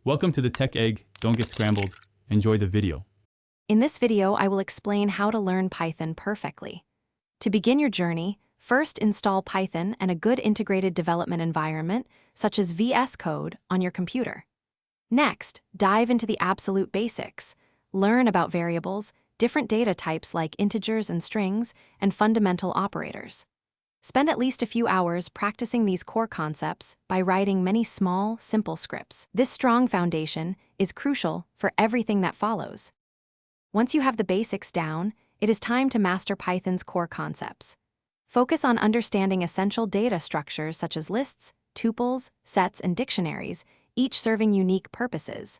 Welcome to the Tech Egg. Don't get scrambled. Enjoy the video. In this video, I will explain how to learn Python perfectly. To begin your journey, first install Python and a good integrated development environment, such as VS Code, on your computer. Next, dive into the absolute basics. Learn about variables, different data types like integers and strings, and fundamental operators. Spend at least a few hours practicing these core concepts by writing many small, simple scripts. This strong foundation is crucial for everything that follows. Once you have the basics down, it is time to master Python's core concepts. Focus on understanding essential data structures such as lists, tuples, sets, and dictionaries, each serving unique purposes.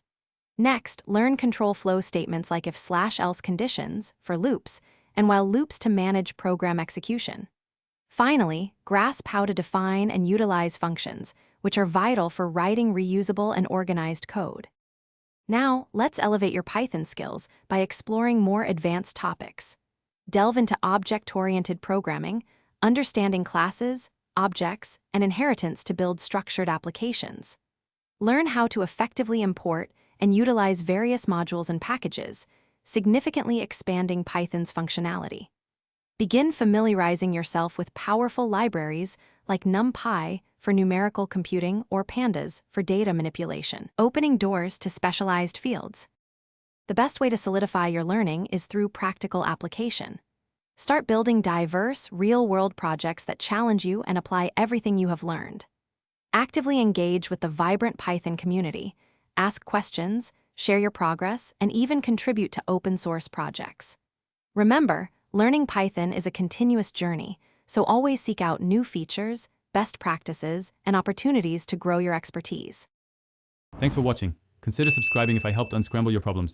Next, learn control flow statements like if/else conditions for loops, and while loops to manage program execution. Finally, grasp how to define and utilize functions, which are vital for writing reusable and organized code. Now, let's elevate your Python skills by exploring more advanced topics. Delve into object-oriented programming, understanding classes, objects, and inheritance to build structured applications. Learn how to effectively import and utilize various modules and packages, significantly expanding Python's functionality. Begin familiarizing yourself with powerful libraries like NumPy for numerical computing or Pandas for data manipulation, opening doors to specialized fields. The best way to solidify your learning is through practical application. Start building diverse, real-world projects that challenge you and apply everything you have learned. Actively engage with the vibrant Python community, ask questions, share your progress, and even contribute to open-source projects. Remember, learning Python is a continuous journey, so always seek out new features, best practices, and opportunities to grow your expertise. Thanks for watching. Consider subscribing if I helped unscramble your problems.